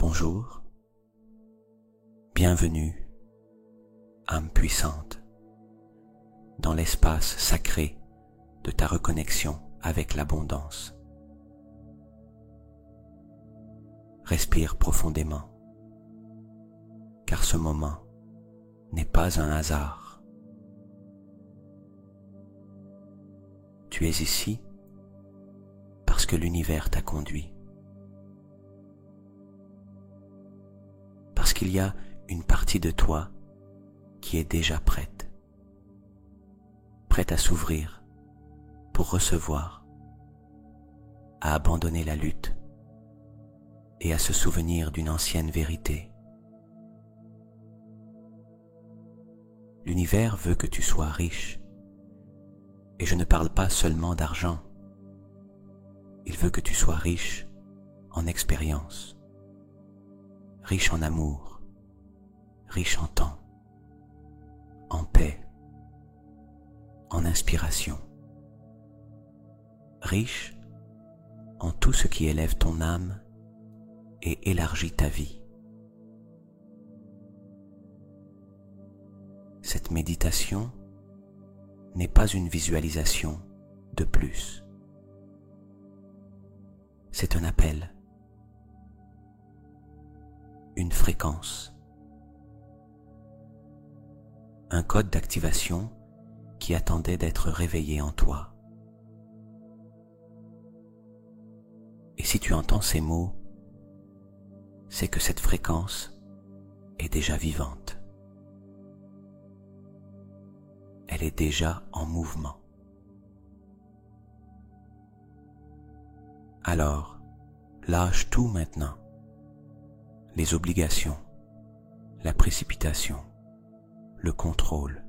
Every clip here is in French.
Bonjour, bienvenue, âme puissante, dans l'espace sacré de ta reconnexion avec l'abondance. Respire profondément, car ce moment n'est pas un hasard. Tu es ici parce que l'univers t'a conduit. Parce qu'il y a une partie de toi qui est déjà prête à s'ouvrir pour recevoir, à abandonner la lutte et à se souvenir d'une ancienne vérité. L'univers veut que tu sois riche, et je ne parle pas seulement d'argent. Il veut que tu sois riche en expérience, riche en amour, riche en temps, en paix, en inspiration, riche en tout ce qui élève ton âme et élargit ta vie. Cette méditation n'est pas une visualisation de plus. C'est un appel, une fréquence, un code d'activation qui attendait d'être réveillé en toi. Et si tu entends ces mots, c'est que cette fréquence est déjà vivante. Elle est déjà en mouvement. Alors, lâche tout maintenant. Les obligations, la précipitation, le contrôle,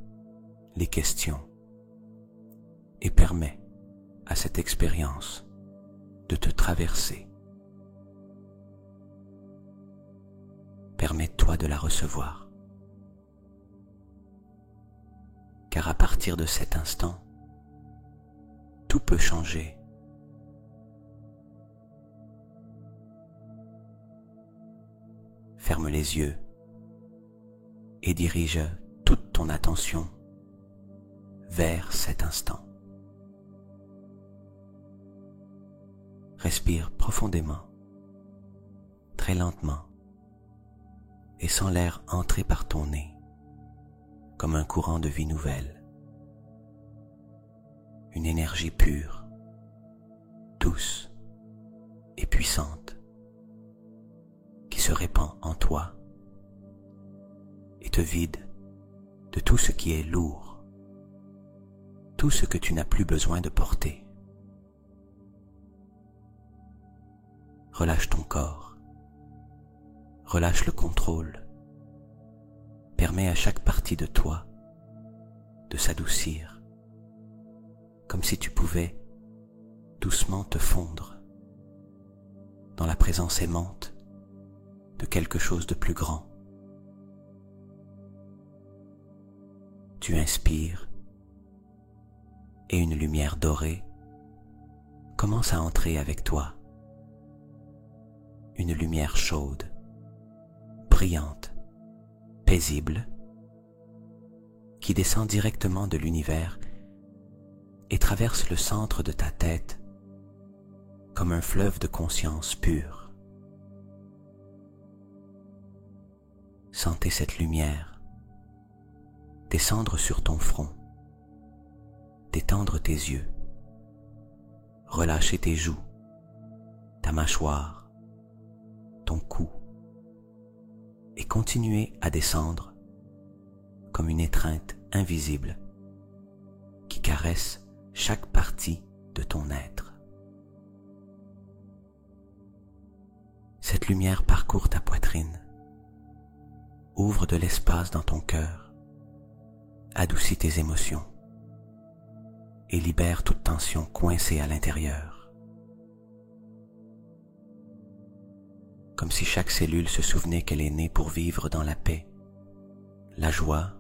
les questions, et permets à cette expérience de te traverser. Permets-toi de la recevoir. Car à partir de cet instant, tout peut changer. Ferme les yeux et dirige toute ton attention vers cet instant. Respire profondément, très lentement, et sens l'air entrer par ton nez, comme un courant de vie nouvelle. Une énergie pure, douce et puissante, qui se répand en toi et te vide de tout ce qui est lourd, tout ce que tu n'as plus besoin de porter. Relâche ton corps, relâche le contrôle, permets à chaque partie de toi de s'adoucir, comme si tu pouvais doucement te fondre dans la présence aimante de quelque chose de plus grand. Tu inspires et une lumière dorée commence à entrer avec toi. Une lumière chaude, brillante, paisible, qui descend directement de l'univers et traverse le centre de ta tête comme un fleuve de conscience pure. Sentez cette lumière descendre sur ton front, détendre tes yeux, relâcher tes joues, ta mâchoire, ton cou, et continuer à descendre comme une étreinte invisible qui caresse chaque partie de ton être. Cette lumière parcourt ta poitrine, ouvre de l'espace dans ton cœur, adoucit tes émotions et libère toute tension coincée à l'intérieur. Comme si chaque cellule se souvenait qu'elle est née pour vivre dans la paix, la joie,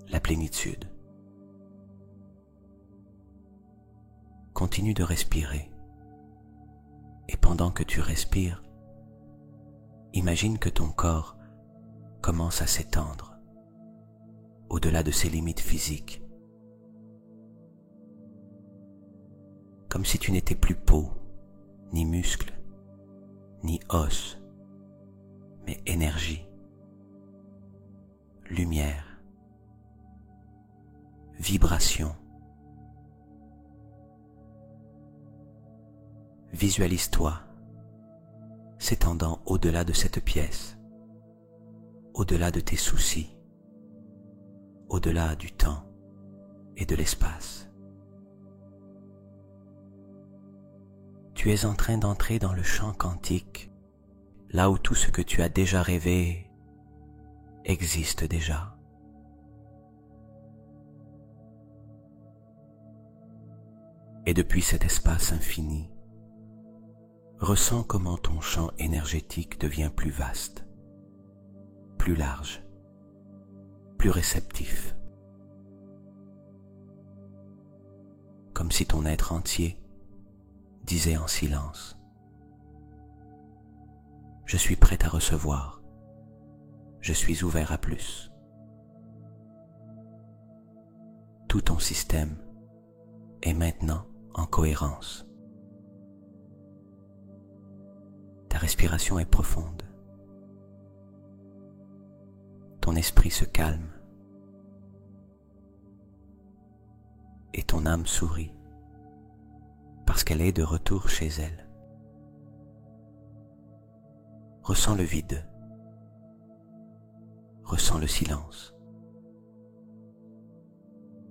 la plénitude. Continue de respirer, et pendant que tu respires, imagine que ton corps commence à s'étendre au-delà de ses limites physiques, comme si tu n'étais plus peau, ni muscle, ni os, mais énergie, lumière, vibration. Visualise-toi s'étendant au-delà de cette pièce, au-delà de tes soucis, au-delà du temps et de l'espace. Tu es en train d'entrer dans le champ quantique, là où tout ce que tu as déjà rêvé existe déjà. Et depuis cet espace infini, ressens comment ton champ énergétique devient plus vaste, plus large, plus réceptif. Comme si ton être entier disait en silence: je suis prêt à recevoir, je suis ouvert à plus. Tout ton système est maintenant en cohérence. Ta respiration est profonde. Ton esprit se calme. Et ton âme sourit parce qu'elle est de retour chez elle. Ressens le vide. Ressens le silence.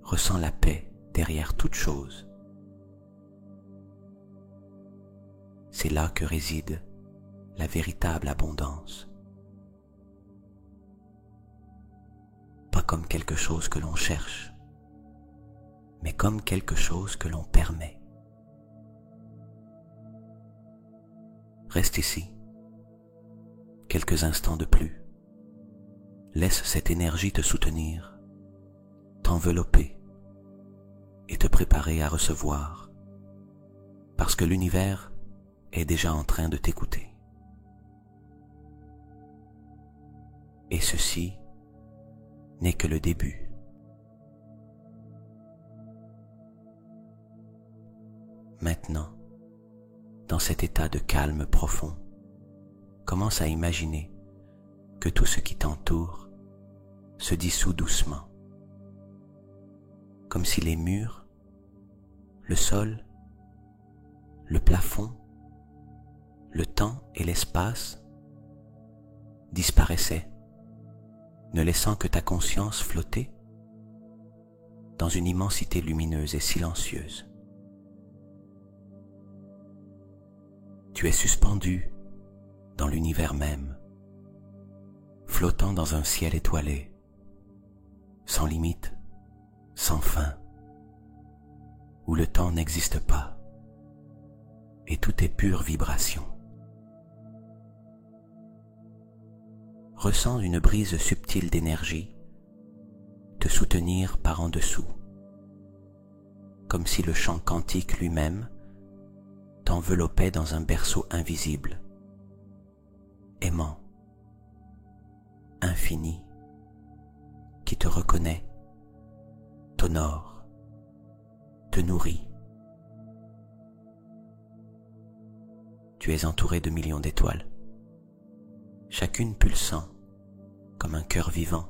Ressens la paix derrière toute chose. C'est là que réside la véritable abondance. Pas comme quelque chose que l'on cherche, mais comme quelque chose que l'on permet. Reste ici, quelques instants de plus. Laisse cette énergie te soutenir, t'envelopper et te préparer à recevoir, parce que l'univers est déjà en train de t'écouter. Et ceci n'est que le début. Maintenant, dans cet état de calme profond, commence à imaginer que tout ce qui t'entoure se dissout doucement, comme si les murs, le sol, le plafond, le temps et l'espace disparaissaient, ne laissant que ta conscience flotter dans une immensité lumineuse et silencieuse. Tu es suspendu dans l'univers même, flottant dans un ciel étoilé, sans limite, sans fin, où le temps n'existe pas, et tout est pure vibration. Ressens une brise subtile d'énergie te soutenir par en dessous, comme si le champ quantique lui-même t'enveloppait dans un berceau invisible, aimant, infini, qui te reconnaît, t'honore, te nourrit. Tu es entouré de millions d'étoiles, chacune pulsant comme un cœur vivant,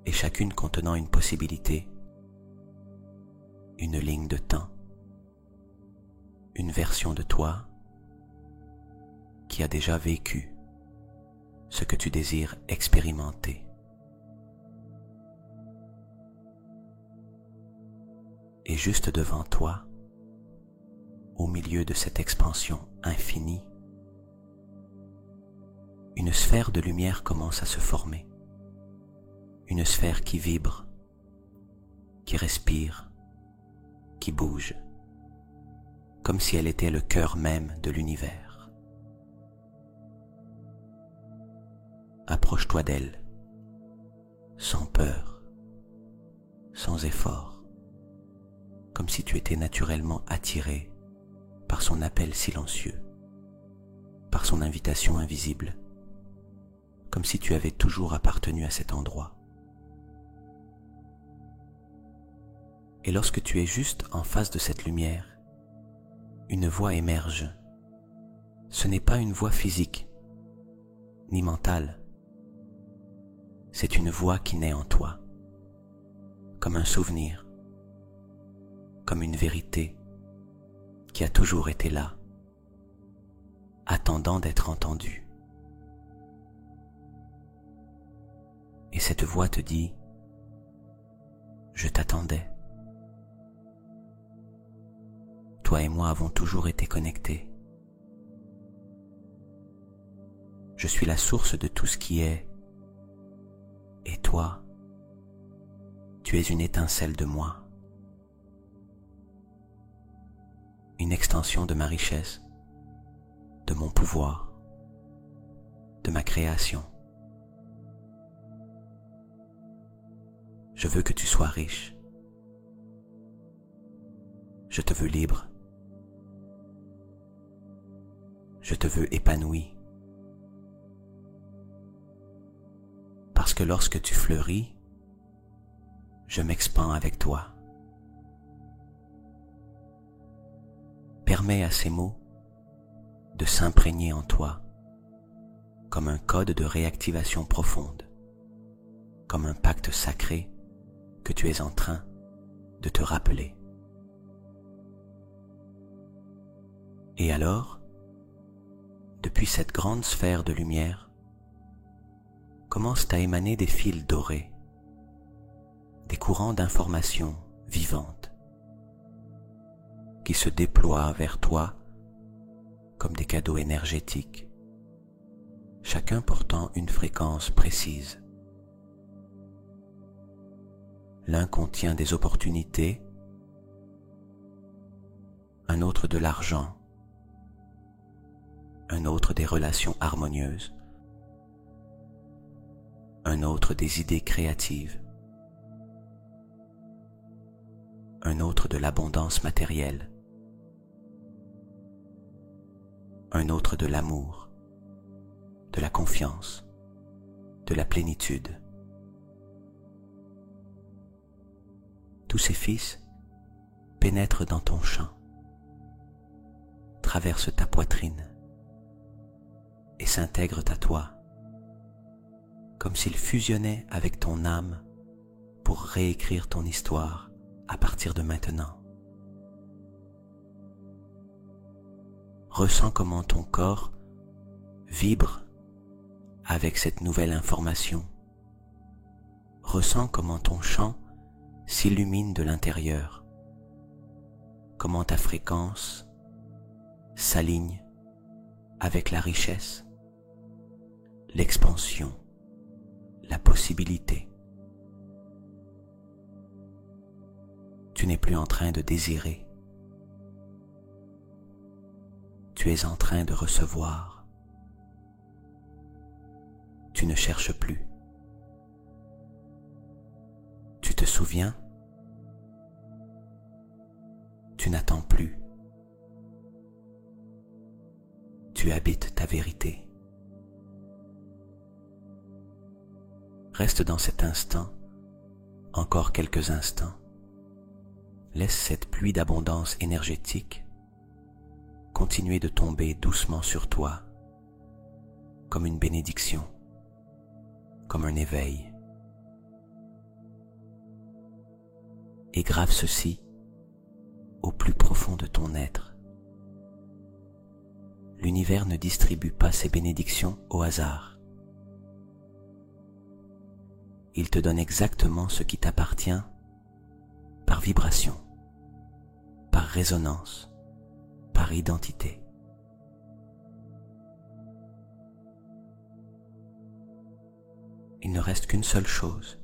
et chacune contenant une possibilité, une ligne de temps, une version de toi qui a déjà vécu ce que tu désires expérimenter. Et juste devant toi, au milieu de cette expansion infinie, une sphère de lumière commence à se former. Une sphère qui vibre, qui respire, qui bouge, comme si elle était le cœur même de l'univers. Approche-toi d'elle, sans peur, sans effort, comme si tu étais naturellement attiré par son appel silencieux. par son invitation invisible, comme si tu avais toujours appartenu à cet endroit. Et lorsque tu es juste en face de cette lumière, une voix émerge. Ce n'est pas une voix physique, ni mentale. C'est une voix qui naît en toi, comme un souvenir, comme une vérité qui a toujours été là, attendant d'être entendue. Et cette voix te dit « Je t'attendais ». Toi et moi avons toujours été connectés. Je suis la source de tout ce qui est, et toi, tu es une étincelle de moi, une extension de ma richesse, de mon pouvoir, de ma création. Je veux que tu sois riche. Je te veux libre. Je te veux épanoui. Parce que lorsque tu fleuris, je m'expand avec toi. Permets à ces mots de s'imprégner en toi comme un code de réactivation profonde, comme un pacte sacré que tu es en train de te rappeler. Et alors, depuis cette grande sphère de lumière, commencent à émaner des fils dorés, des courants d'informations vivantes qui se déploient vers toi comme des cadeaux énergétiques, chacun portant une fréquence précise. L'un contient des opportunités, un autre de l'argent, un autre des relations harmonieuses, un autre des idées créatives, un autre de l'abondance matérielle, un autre de l'amour, de la confiance, de la plénitude. Tous ces fils pénètrent dans ton champ, traversent ta poitrine et s'intègrent à toi, comme s'ils fusionnaient avec ton âme pour réécrire ton histoire à partir de maintenant. Ressens comment ton corps vibre avec cette nouvelle information. Ressens comment ton champ s'illumine de l'intérieur, comment ta fréquence s'aligne avec la richesse, l'expansion, la possibilité. Tu n'es plus en train de désirer, tu es en train de recevoir. Tu ne cherches plus. Tu te souviens? Tu n'attends plus. Tu habites ta vérité. Reste dans cet instant, encore quelques instants. Laisse cette pluie d'abondance énergétique continuer de tomber doucement sur toi, comme une bénédiction, comme un éveil. Et grave ceci au plus profond de ton être. L'univers ne distribue pas ses bénédictions au hasard. Il te donne exactement ce qui t'appartient par vibration, par résonance, par identité. Il ne reste qu'une seule chose,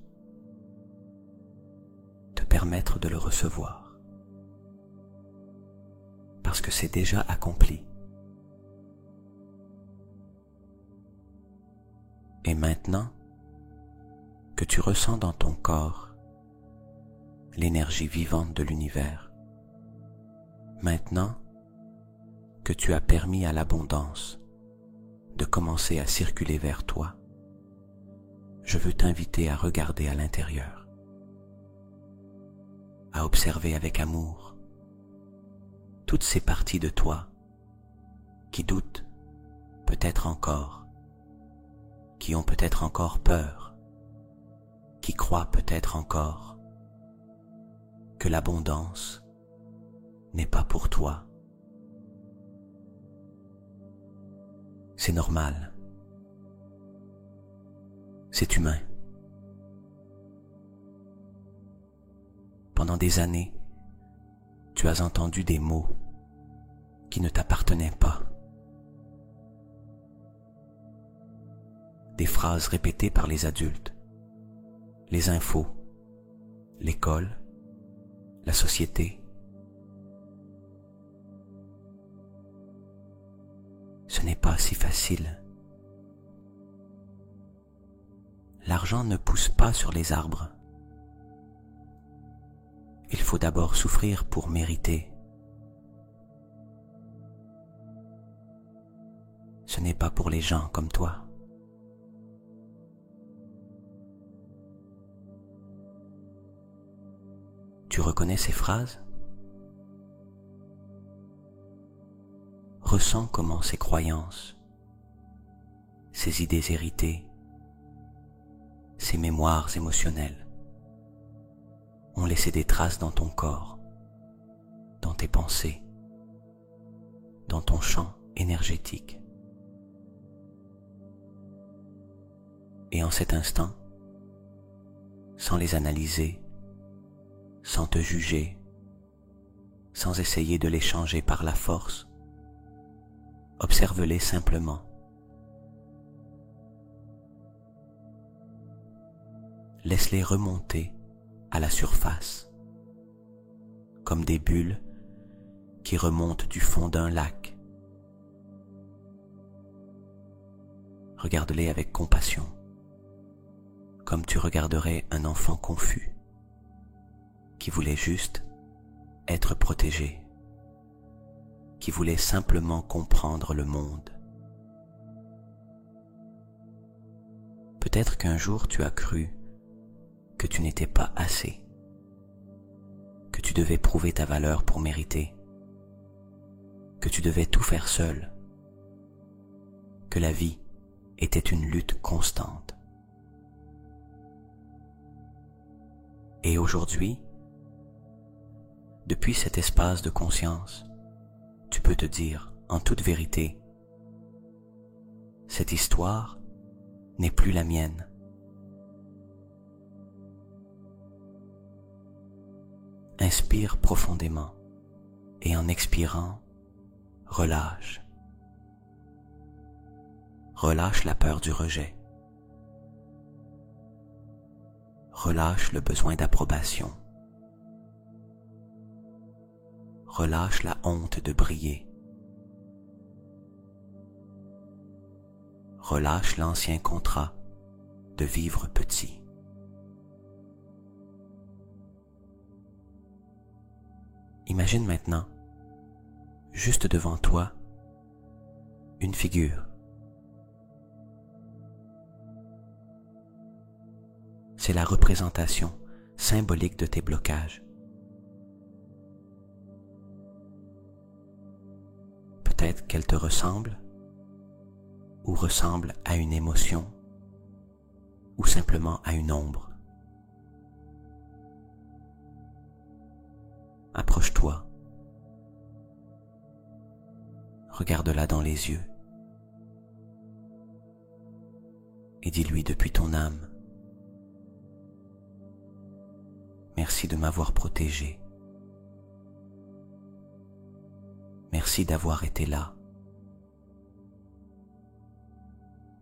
te permettre de le recevoir, parce que c'est déjà accompli. Et maintenant que tu ressens dans ton corps l'énergie vivante de l'univers, maintenant que tu as permis à l'abondance de commencer à circuler vers toi, je veux t'inviter à regarder à l'intérieur, à observer avec amour toutes ces parties de toi qui doutent peut-être encore, qui ont peut-être encore peur, qui croient peut-être encore que l'abondance n'est pas pour toi. C'est normal. C'est humain. Pendant des années, tu as entendu des mots qui ne t'appartenaient pas. Des phrases répétées par les adultes, les infos, l'école, la société. Ce n'est pas si facile. L'argent ne pousse pas sur les arbres. Il faut d'abord souffrir pour mériter. Ce n'est pas pour les gens comme toi. Tu reconnais ces phrases? Ressens comment ces croyances, ces idées héritées, ces mémoires émotionnelles ont laissé des traces dans ton corps, dans tes pensées, dans ton champ énergétique. Et en cet instant, sans les analyser, sans te juger, sans essayer de les changer par la force, observe-les simplement. Laisse-les remonter à la surface, comme des bulles qui remontent du fond d'un lac. Regarde-les avec compassion, comme tu regarderais un enfant confus, qui voulait juste être protégé, qui voulait simplement comprendre le monde. Peut-être qu'un jour tu as cru que tu n'étais pas assez, que tu devais prouver ta valeur pour mériter, que tu devais tout faire seul, que la vie était une lutte constante. Et aujourd'hui, depuis cet espace de conscience, tu peux te dire en toute vérité, cette histoire n'est plus la mienne. Inspire profondément et en expirant, relâche. Relâche la peur du rejet. Relâche le besoin d'approbation. Relâche la honte de briller. Relâche l'ancien contrat de vivre petit. Imagine maintenant, juste devant toi, une figure. C'est la représentation symbolique de tes blocages. Peut-être qu'elle te ressemble, ou ressemble à une émotion, ou simplement à une ombre. Approche-toi, regarde-la dans les yeux et dis-lui depuis ton âme: merci de m'avoir protégé. Merci d'avoir été là.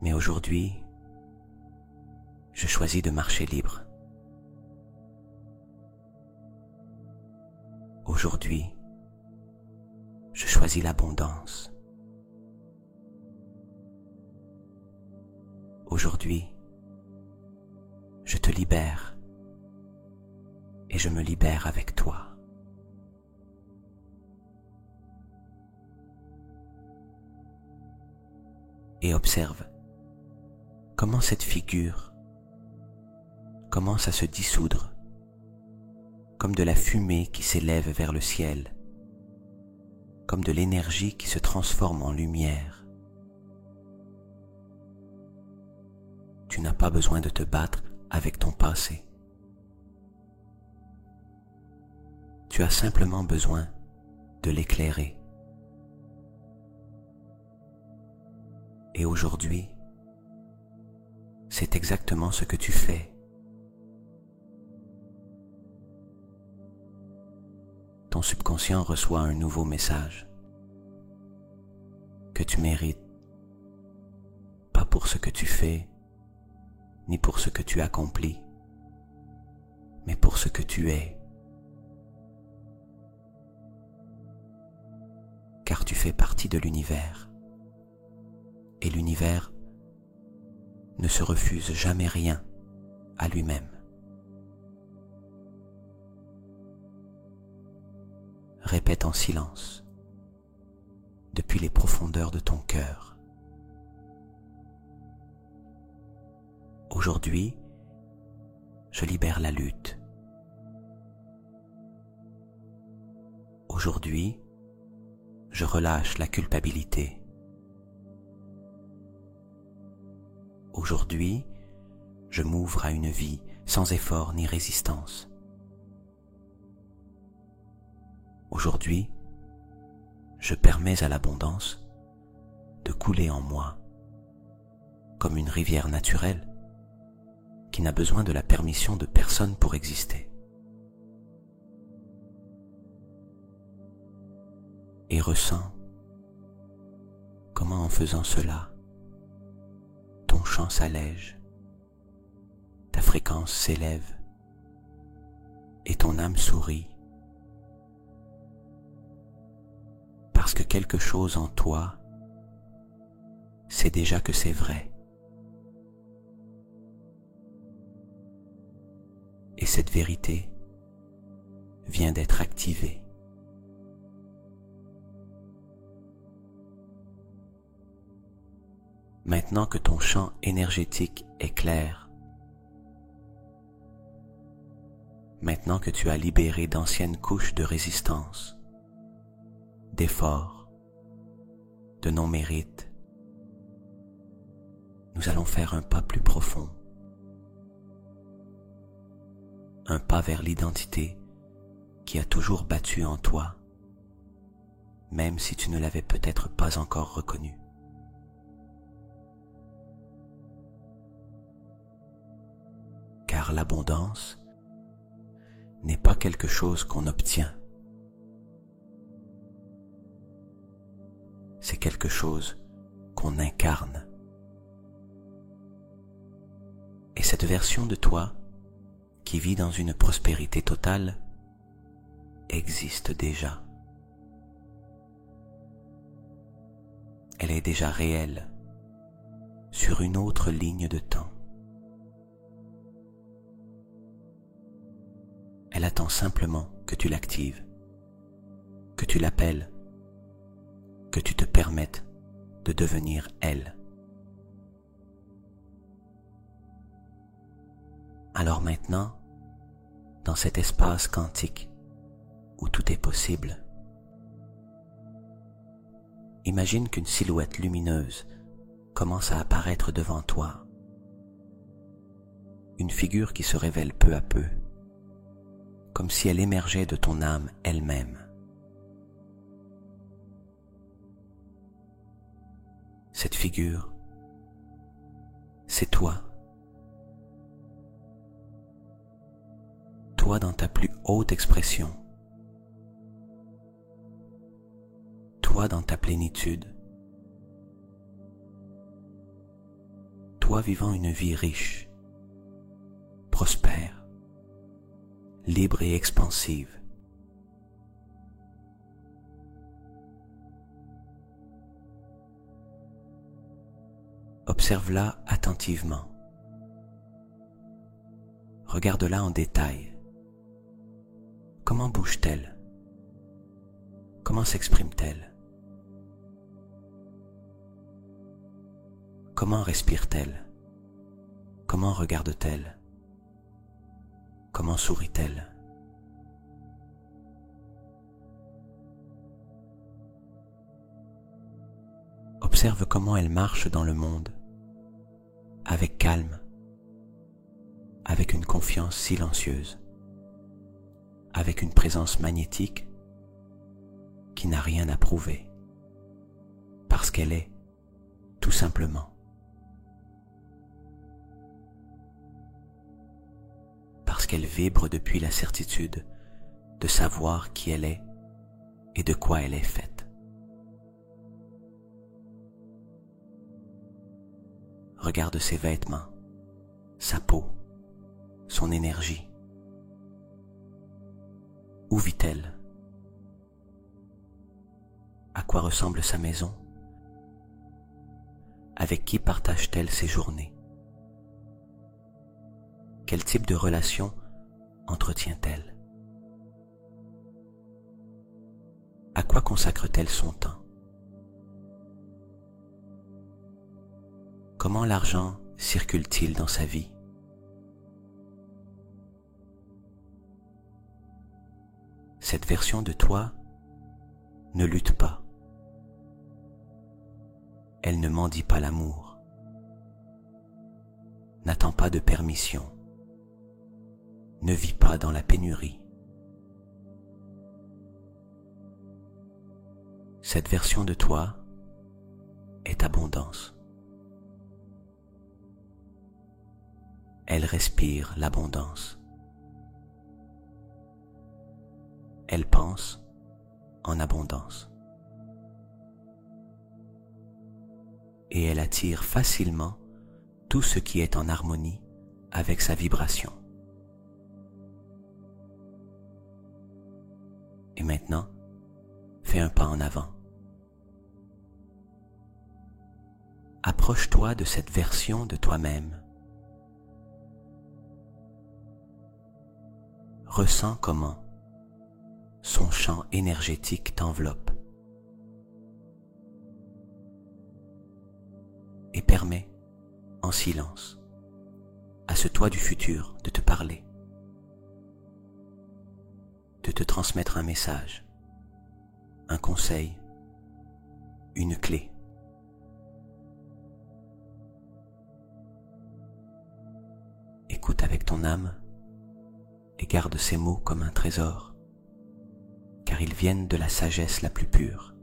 Mais aujourd'hui, je choisis de marcher libre. Aujourd'hui, je choisis l'abondance. Aujourd'hui, je te libère et je me libère avec toi. et observe comment cette figure commence à se dissoudre, comme de la fumée qui s'élève vers le ciel, comme de l'énergie qui se transforme en lumière. Tu n'as pas besoin de te battre avec ton passé. Tu as simplement besoin de l'éclairer. Et aujourd'hui, c'est exactement ce que tu fais. Ton subconscient reçoit un nouveau message que tu mérites, pas pour ce que tu fais, ni pour ce que tu accomplis, mais pour ce que tu es. Car tu fais partie de l'univers, et l'univers ne se refuse jamais rien à lui-même. Répète en silence, depuis les profondeurs de ton cœur. Aujourd'hui, je libère la lutte. Aujourd'hui, je relâche la culpabilité. Aujourd'hui, je m'ouvre à une vie sans effort ni résistance. Aujourd'hui, je permets à l'abondance de couler en moi comme une rivière naturelle qui n'a besoin de la permission de personne pour exister. Et ressens comment en faisant cela, ton chant s'allège, ta fréquence s'élève et ton âme sourit. Parce que quelque chose en toi sait déjà que c'est vrai. Et cette vérité vient d'être activée. Maintenant que ton champ énergétique est clair, maintenant que tu as libéré d'anciennes couches de résistance, d'efforts, de non-mérite, nous allons faire un pas plus profond, un pas vers l'identité qui a toujours battu en toi, même si tu ne l'avais peut-être pas encore reconnue. Car l'abondance n'est pas quelque chose qu'on obtient. C'est quelque chose qu'on incarne. Et cette version de toi, qui vit dans une prospérité totale, existe déjà. Elle est déjà réelle, sur une autre ligne de temps. Elle attend simplement que tu l'actives, que tu l'appelles, que tu te permettes de devenir elle. Alors maintenant, dans cet espace quantique où tout est possible, imagine qu'une silhouette lumineuse commence à apparaître devant toi, une figure qui se révèle peu à peu, comme si elle émergeait de ton âme elle-même. Cette figure, c'est toi. Toi dans ta plus haute expression. Toi dans ta plénitude. Toi vivant une vie riche, prospère, libre et expansive. Observe-la attentivement. Regarde-la en détail. Comment bouge-t-elle? Comment s'exprime-t-elle? Comment respire-t-elle? Comment regarde-t-elle? Comment sourit-elle? Observe comment elle marche dans le monde, avec calme, avec une confiance silencieuse, avec une présence magnétique qui n'a rien à prouver, parce qu'elle est, tout simplement. Parce qu'elle vibre depuis la certitude de savoir qui elle est et de quoi elle est faite. Regarde ses vêtements, sa peau, son énergie. Où vit-elle? À quoi ressemble sa maison? Avec qui partage-t-elle ses journées? Quel type de relation entretient-elle? À quoi consacre-t-elle son temps? Comment l'argent circule-t-il dans sa vie? Cette version de toi ne lutte pas. Elle ne mendie pas l'amour, n'attend pas de permission, ne vit pas dans la pénurie. Cette version de toi est abondance. Elle respire l'abondance. Elle pense en abondance. Et elle attire facilement tout ce qui est en harmonie avec sa vibration. Et maintenant, fais un pas en avant. Approche-toi de cette version de toi-même. Ressens comment son champ énergétique t'enveloppe et permet, en silence, à ce toi du futur de te parler, de te transmettre un message, un conseil, une clé. Écoute avec ton âme et garde ces mots comme un trésor, car ils viennent de la sagesse la plus pure,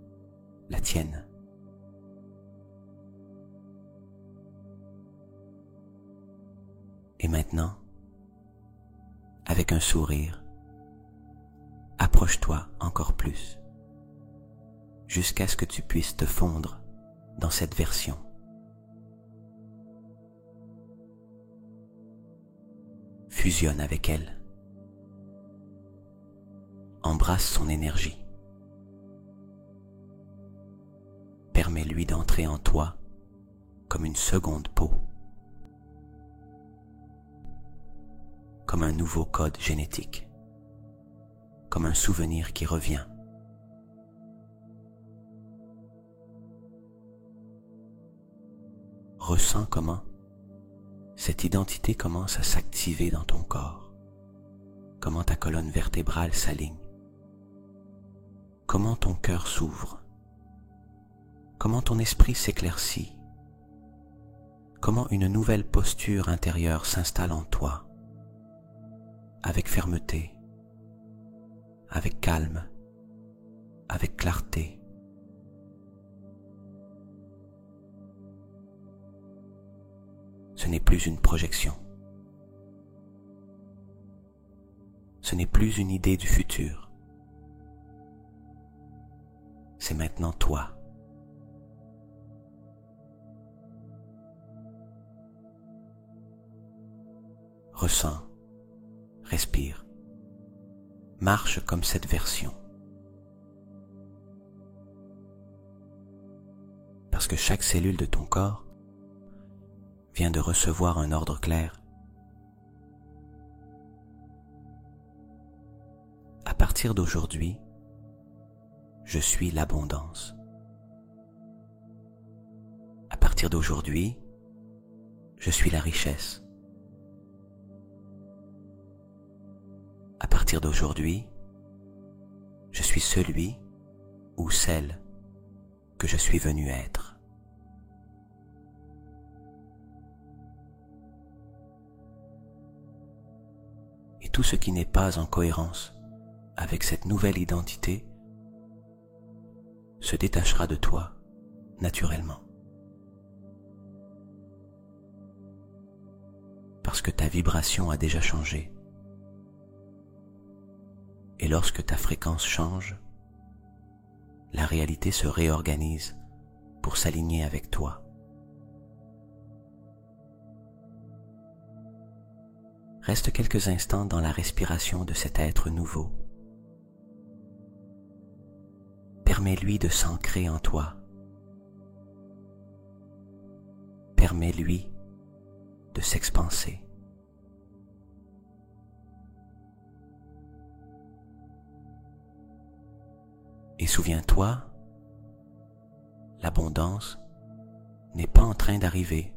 la tienne. Et maintenant, avec un sourire, approche-toi encore plus, jusqu'à ce que tu puisses te fondre dans cette version. Fusionne avec elle. Embrasse son énergie. Permets-lui d'entrer en toi comme une seconde peau, comme un nouveau code génétique, comme un souvenir qui revient. Ressens comment cette identité commence à s'activer dans ton corps, comment ta colonne vertébrale s'aligne, comment ton cœur s'ouvre, comment ton esprit s'éclaircit, comment une nouvelle posture intérieure s'installe en toi, avec fermeté, avec calme, avec clarté. Ce n'est plus une projection. Ce n'est plus une idée du futur. C'est maintenant toi. Ressens, respire, marche comme cette version. Parce que chaque cellule de ton corps vient de recevoir un ordre clair. À partir d'aujourd'hui, je suis l'abondance. À partir d'aujourd'hui, Je suis la richesse. À partir d'aujourd'hui, je suis celui ou celle que je suis venu être. Et tout ce qui n'est pas en cohérence avec cette nouvelle identité se détachera de toi naturellement. Parce que ta vibration a déjà changé. Et lorsque ta fréquence change, la réalité se réorganise pour s'aligner avec toi. Reste quelques instants dans la respiration de cet être nouveau. Permets-lui de s'ancrer en toi. Permets-lui de s'expanser. Et souviens-toi, l'abondance n'est pas en train d'arriver.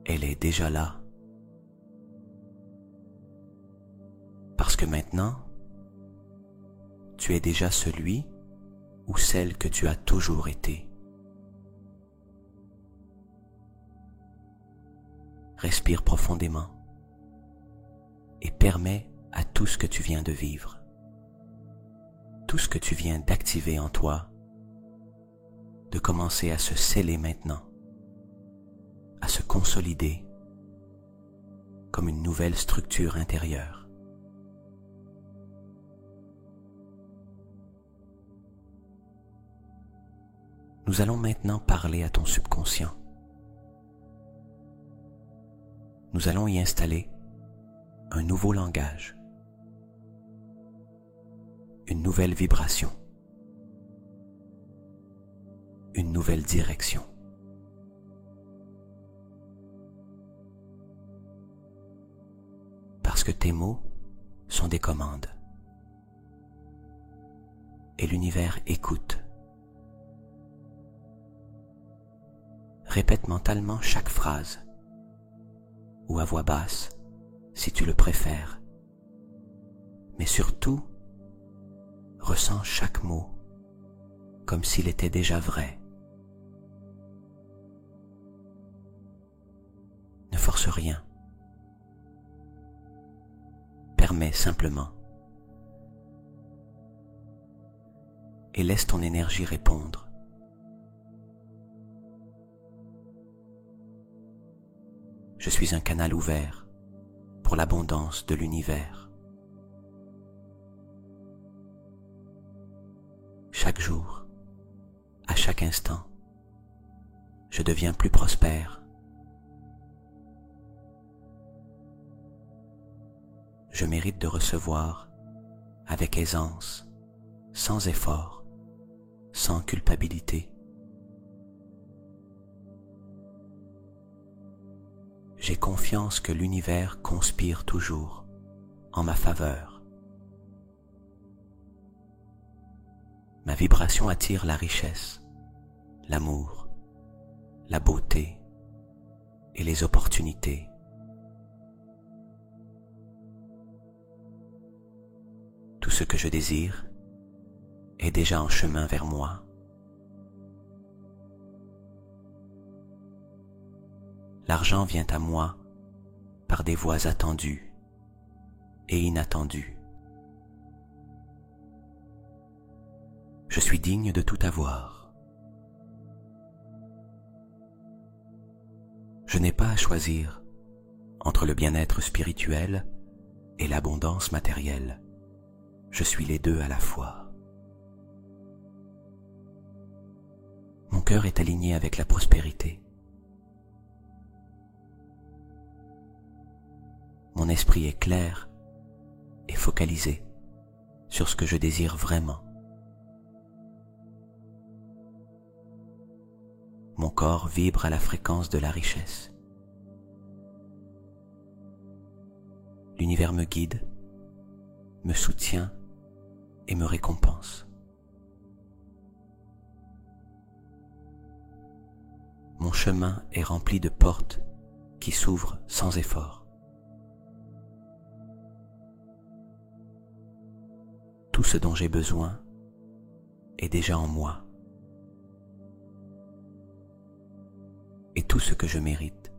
Elle est déjà là. Parce que maintenant, tu es déjà celui ou celle que tu as toujours été. Respire profondément et permets à tout ce que tu viens de vivre, tout ce que tu viens d'activer en toi, de commencer à se sceller maintenant, à se consolider comme une nouvelle structure intérieure. Nous allons maintenant parler à ton subconscient. Nous allons y installer un nouveau langage, une nouvelle vibration, une nouvelle direction. Parce que tes mots sont des commandes et l'univers écoute. Répète mentalement chaque phrase ou à voix basse si tu le préfères, mais surtout ressens chaque mot comme s'il était déjà vrai. Ne force rien. Permets simplement et laisse ton énergie répondre. Je suis un canal ouvert pour l'abondance de l'univers. Chaque jour, à chaque instant, je deviens plus prospère. Je mérite de recevoir avec aisance, sans effort, sans culpabilité. J'ai confiance que l'univers conspire toujours en ma faveur. Ma vibration attire la richesse, l'amour, la beauté et les opportunités. Tout ce que je désire est déjà en chemin vers moi. L'argent vient à moi par des voies attendues et inattendues. Je suis digne de tout avoir. Je n'ai pas à choisir entre le bien-être spirituel et l'abondance matérielle. Je suis les deux à la fois. Mon cœur est aligné avec la prospérité. Mon esprit est clair et focalisé sur ce que je désire vraiment. Mon corps vibre à la fréquence de la richesse. L'univers me guide, me soutient et me récompense. Mon chemin est rempli de portes qui s'ouvrent sans effort. Tout ce dont j'ai besoin est déjà en moi. Et tout ce que je mérite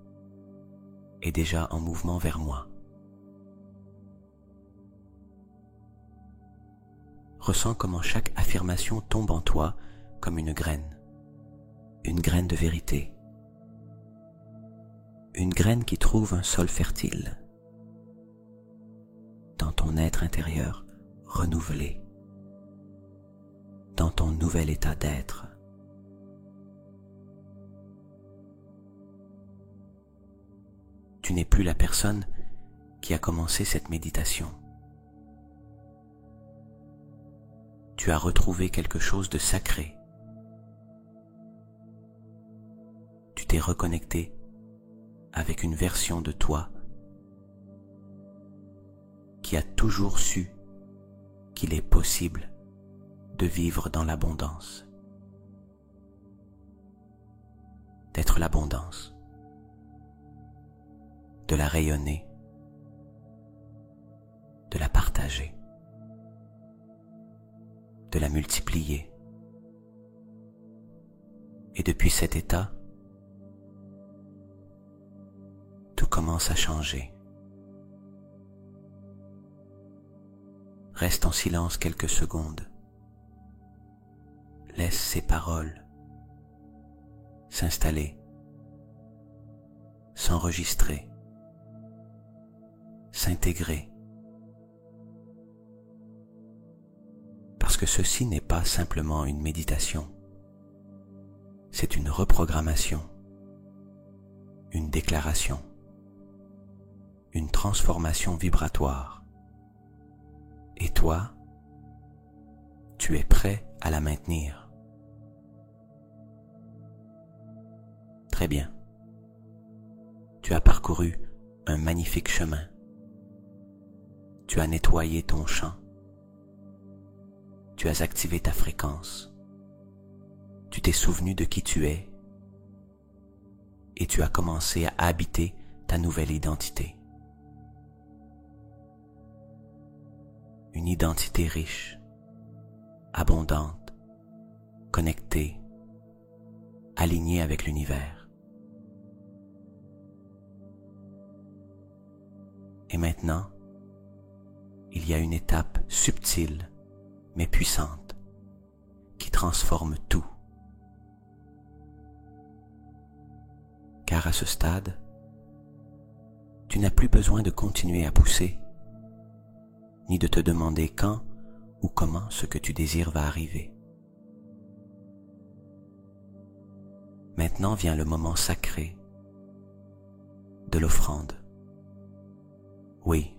est déjà en mouvement vers moi. Ressens comment chaque affirmation tombe en toi comme une graine de vérité, une graine qui trouve un sol fertile dans ton être intérieur renouvelé, dans ton nouvel état d'être. Tu n'es plus la personne qui a commencé cette méditation. Tu as retrouvé quelque chose de sacré. Tu t'es reconnecté avec une version de toi qui a toujours su qu'il est possible de vivre dans l'abondance, d'être l'abondance, de la rayonner, de la partager, de la multiplier. Et depuis cet état, tout commence à changer. Reste en silence quelques secondes. Laisse ces paroles s'installer, s'enregistrer, s'intégrer. Parce que ceci n'est pas simplement une méditation, c'est une reprogrammation, une déclaration, une transformation vibratoire. Et toi, tu es prêt à la maintenir. Très bien. Tu as parcouru un magnifique chemin. Tu as nettoyé ton champ. Tu as activé ta fréquence. Tu t'es souvenu de qui tu es. Et tu as commencé à habiter ta nouvelle identité. Une identité riche, abondante, connectée, alignée avec l'univers. Et maintenant, il y a une étape subtile mais puissante qui transforme tout. Car à ce stade, tu n'as plus besoin de continuer à pousser, ni de te demander quand ou comment ce que tu désires va arriver. Maintenant vient le moment sacré de l'offrande. Oui,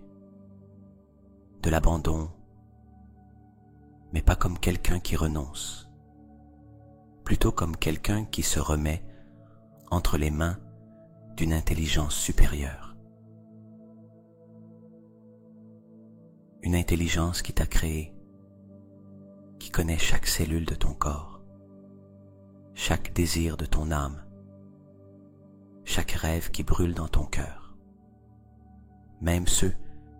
de l'abandon, mais pas comme quelqu'un qui renonce, plutôt comme quelqu'un qui se remet entre les mains d'une intelligence supérieure. Une intelligence qui t'a créé, qui connaît chaque cellule de ton corps, chaque désir de ton âme, chaque rêve qui brûle dans ton cœur, même ceux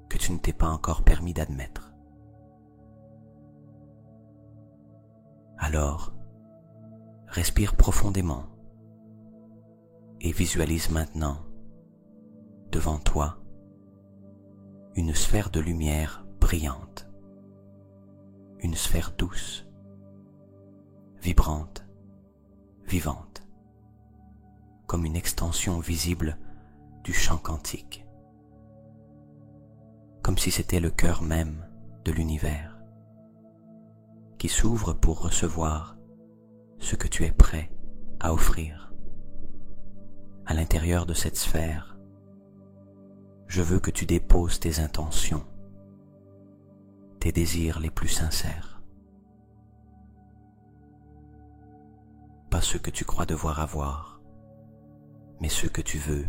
que tu ne t'es pas encore permis d'admettre. Alors, respire profondément et visualise maintenant, devant toi, une sphère de lumière brillante, une sphère douce, vibrante, vivante, comme une extension visible du champ quantique, comme si c'était le cœur même de l'univers, qui s'ouvre pour recevoir ce que tu es prêt à offrir. À l'intérieur de cette sphère, je veux que tu déposes tes intentions, tes désirs les plus sincères. Pas ceux que tu crois devoir avoir, mais ceux que tu veux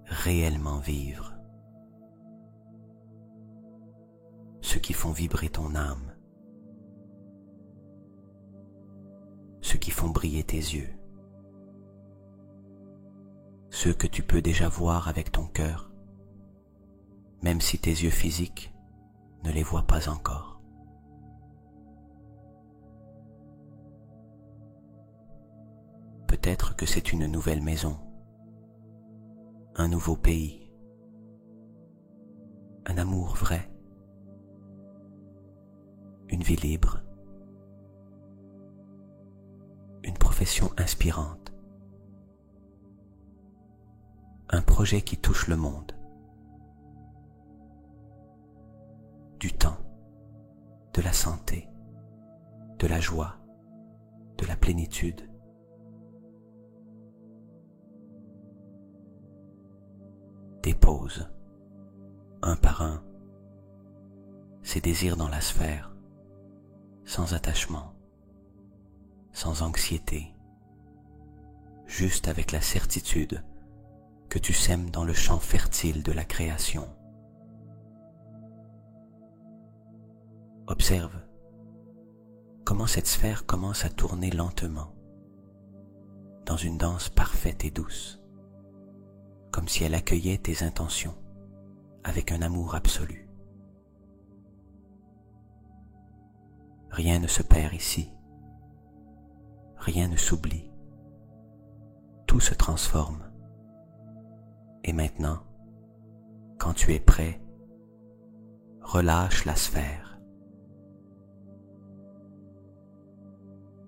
réellement vivre. Ceux qui font vibrer ton âme, ceux qui font briller tes yeux. ceux que tu peux déjà voir avec ton cœur, même si tes yeux physiques ne les voient pas encore. Peut-être que c'est une nouvelle maison, un nouveau pays, un amour vrai, une vie libre, une profession inspirante, un projet qui touche le monde, du temps, de la santé, de la joie, de la plénitude. Dépose, un par un, ces désirs dans la sphère, sans attachement, sans anxiété, juste avec la certitude que tu sèmes dans le champ fertile de la création. Observe comment cette sphère commence à tourner lentement, dans une danse parfaite et douce, comme si elle accueillait tes intentions avec un amour absolu. Rien ne se perd ici, rien ne s'oublie, tout se transforme. Et maintenant, quand tu es prêt, relâche la sphère.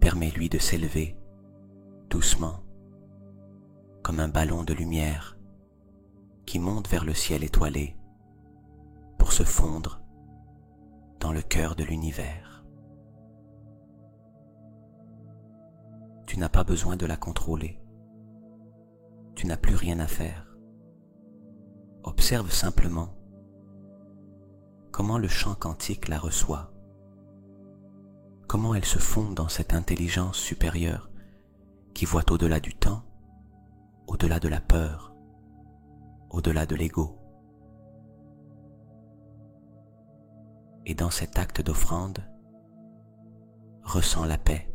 Permets-lui de s'élever doucement, comme un ballon de lumière qui monte vers le ciel étoilé pour se fondre dans le cœur de l'univers. Tu n'as pas besoin de la contrôler. Tu n'as plus rien à faire. Observe simplement comment le champ quantique la reçoit, comment elle se fond dans cette intelligence supérieure qui voit au-delà du temps, au-delà de la peur, au-delà de l'ego. Et dans cet acte d'offrande, ressens la paix,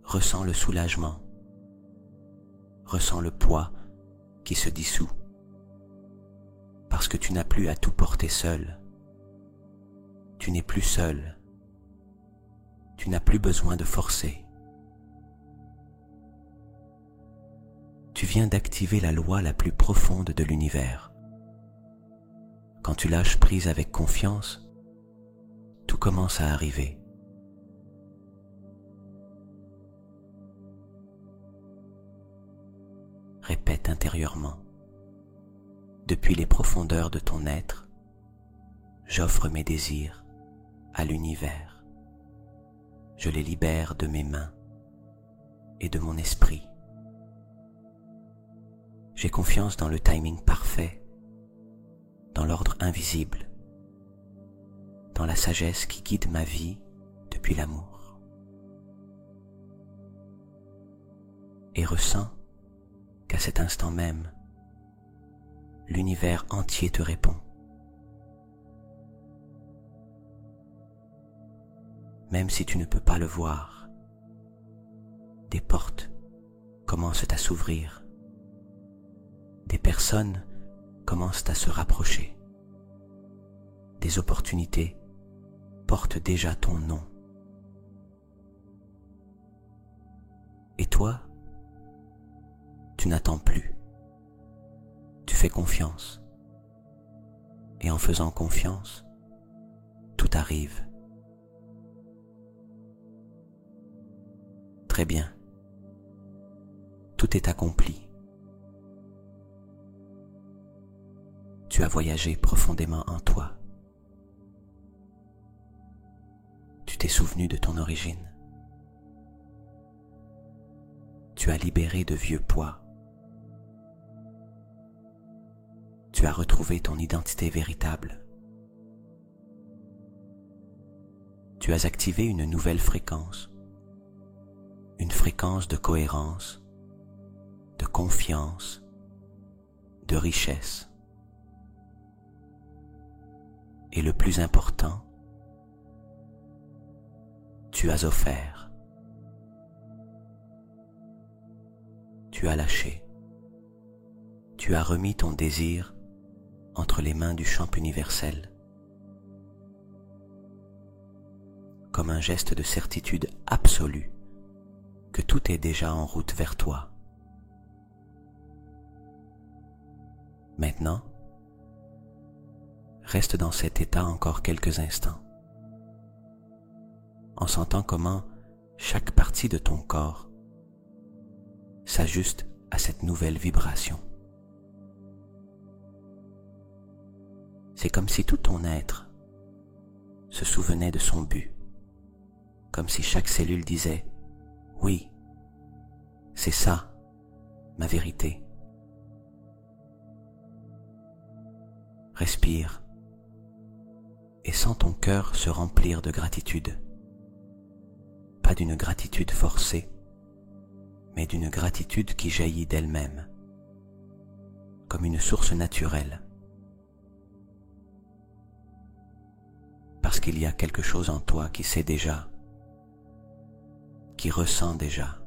ressens le soulagement, ressens le poids qui se dissout, parce que tu n'as plus à tout porter seul. Tu n'es plus seul. Tu n'as plus besoin de forcer. Tu viens d'activer la loi la plus profonde de l'univers. Quand tu lâches prise avec confiance, tout commence à arriver. Répète intérieurement. Depuis les profondeurs de ton être, j'offre mes désirs à l'univers. Je les libère de mes mains et de mon esprit. J'ai confiance dans le timing parfait, dans l'ordre invisible, dans la sagesse qui guide ma vie depuis l'amour. Et ressens qu'à cet instant même, l'univers entier te répond. Même si tu ne peux pas le voir, des portes commencent à s'ouvrir, des personnes commencent à se rapprocher, des opportunités portent déjà ton nom. Et toi, tu n'attends plus. Tu fais confiance. Et en faisant confiance, tout arrive. Très bien. Tout est accompli. Tu as voyagé profondément en toi. Tu t'es souvenu de ton origine. Tu as libéré de vieux poids. Tu as retrouvé ton identité véritable. Tu as activé une nouvelle fréquence, une fréquence de cohérence, de confiance, de richesse. Et le plus important, tu as offert. Tu as lâché tu as remis ton désir entre les mains du champ universel, comme un geste de certitude absolue que tout est déjà en route vers toi. Maintenant, reste dans cet état encore quelques instants, en sentant comment chaque partie de ton corps s'ajuste à cette nouvelle vibration. C'est comme si tout ton être se souvenait de son but, comme si chaque cellule disait « Oui, c'est ça, ma vérité ». Respire et sens ton cœur se remplir de gratitude. Pas d'une gratitude forcée, mais d'une gratitude qui jaillit d'elle-même, comme une source naturelle. Parce qu'il y a quelque chose en toi qui sait déjà, qui ressent déjà,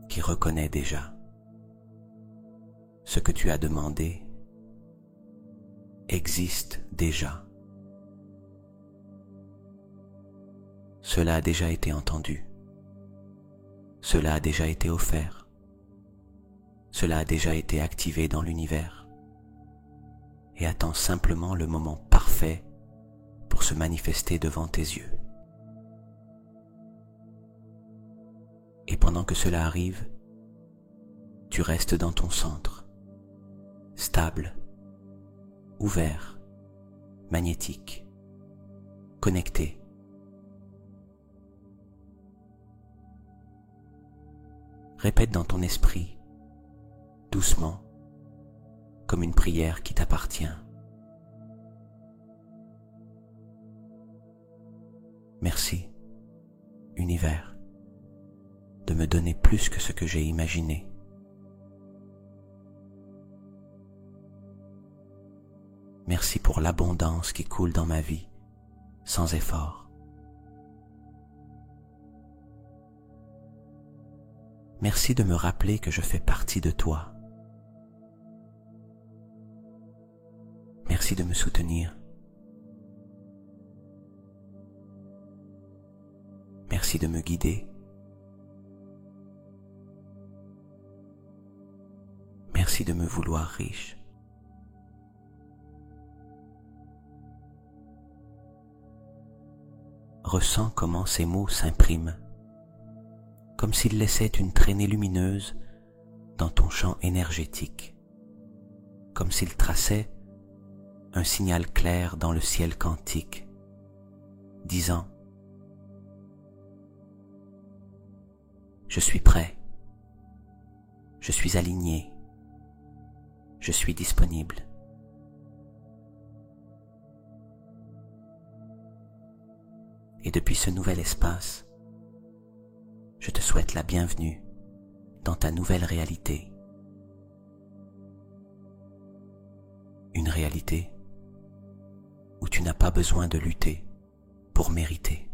qui reconnaît déjà. Ce que tu as demandé existe déjà. Cela a déjà été entendu. Cela a déjà été offert. Cela a déjà été activé dans l'univers et attend simplement le moment parfait pour se manifester devant tes yeux. Et pendant que cela arrive, tu restes dans ton centre, stable, ouvert, magnétique, connecté. Répète dans ton esprit, doucement, comme une prière qui t'appartient. Merci, univers, de me donner plus que ce que j'ai imaginé. Merci pour l'abondance qui coule dans ma vie, sans effort. Merci de me rappeler que je fais partie de toi. Merci de me soutenir. Merci de me guider. Merci de me vouloir riche. Ressens comment ces mots s'impriment, comme s'ils laissaient une traînée lumineuse dans ton champ énergétique, comme s'ils traçaient un signal clair dans le ciel quantique, disant « Je suis prêt, je suis aligné, je suis disponible ». Et depuis ce nouvel espace, je te souhaite la bienvenue dans ta nouvelle réalité. Une réalité où tu n'as pas besoin de lutter pour mériter.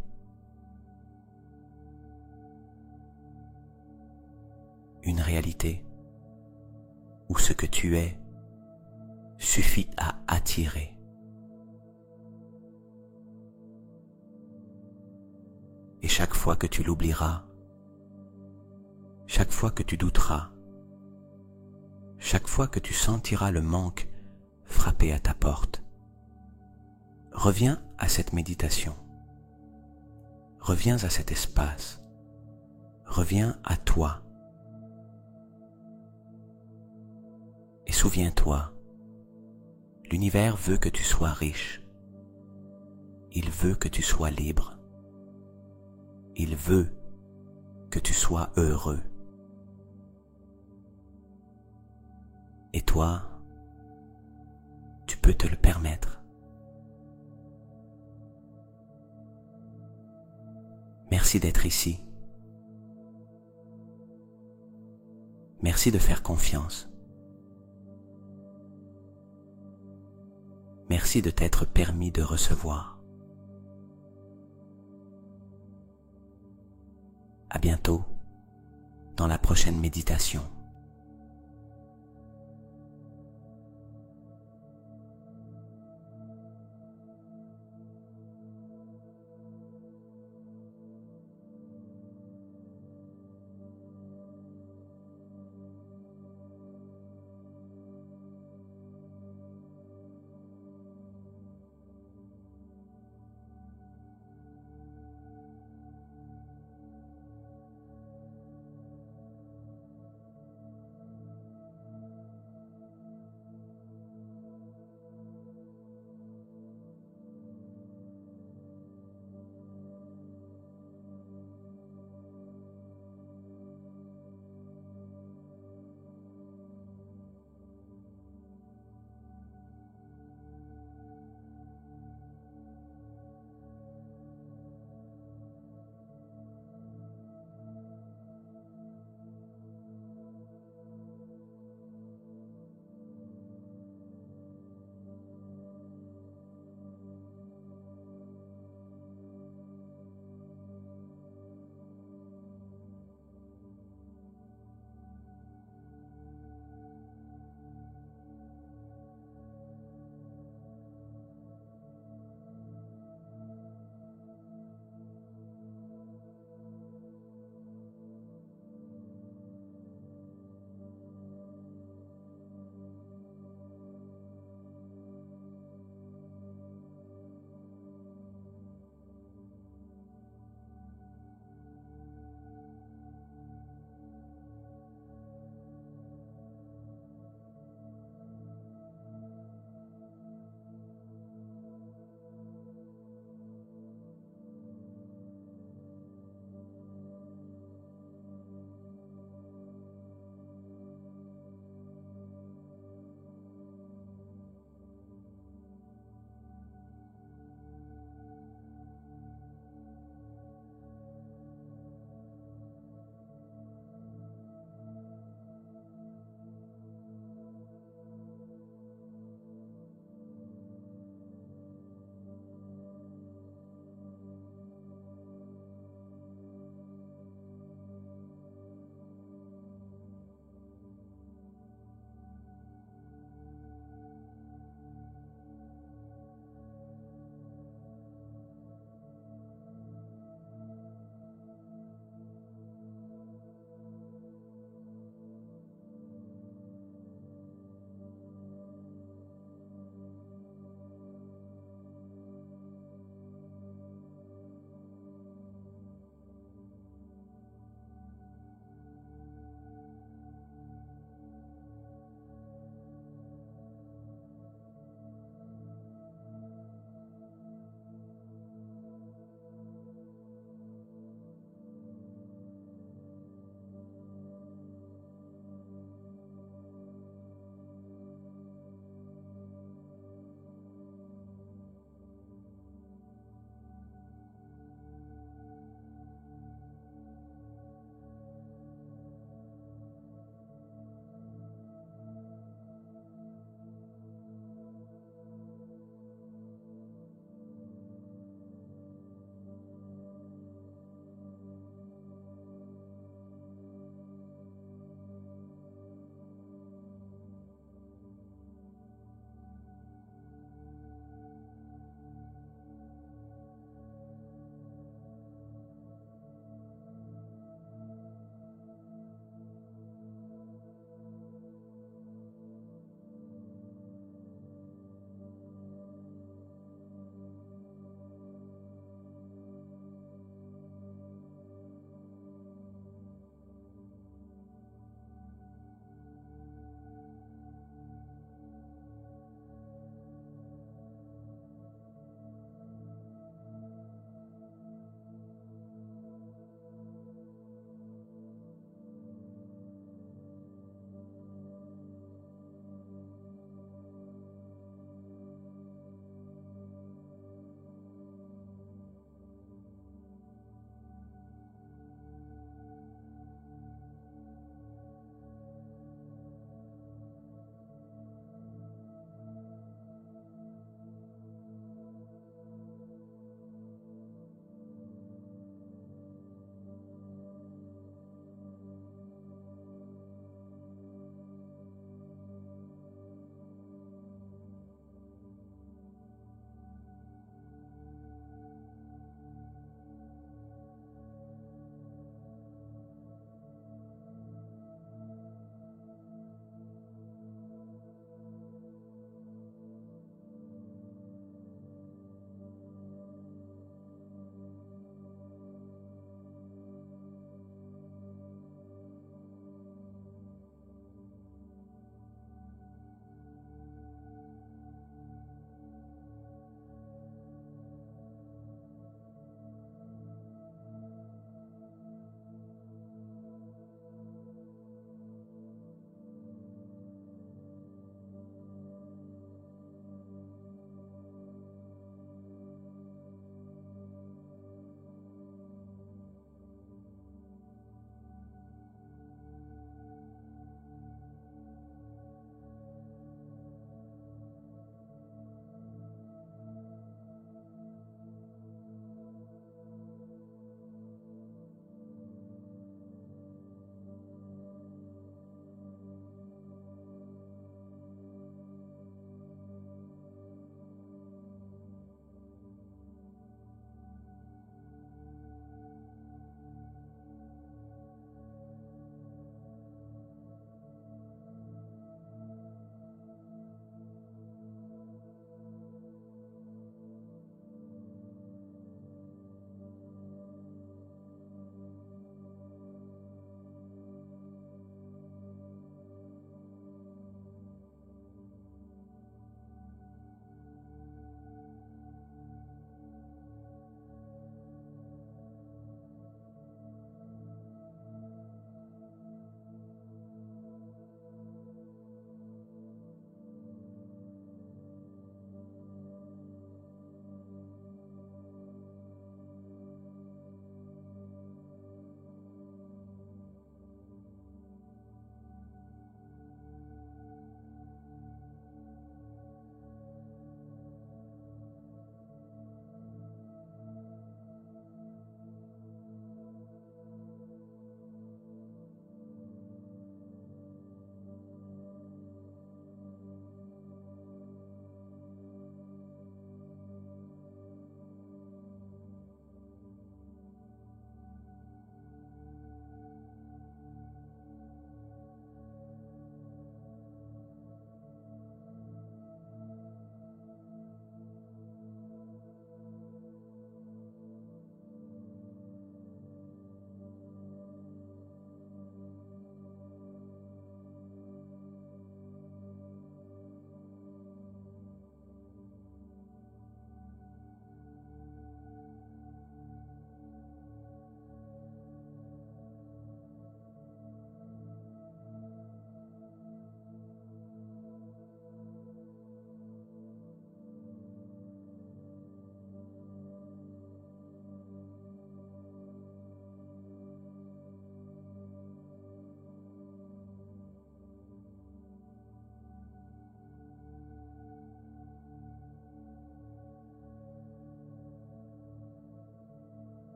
Une réalité où ce que tu es suffit à attirer. Et chaque fois que tu l'oublieras, chaque fois que tu douteras, chaque fois que tu sentiras le manque frapper à ta porte, reviens à cette méditation, reviens à cet espace, reviens à toi. Et souviens-toi, l'univers veut que tu sois riche, il veut que tu sois libre. Il veut que tu sois heureux. Et toi, tu peux te le permettre. Merci d'être ici. Merci de faire confiance. Merci de t'être permis de recevoir. À bientôt dans la prochaine méditation.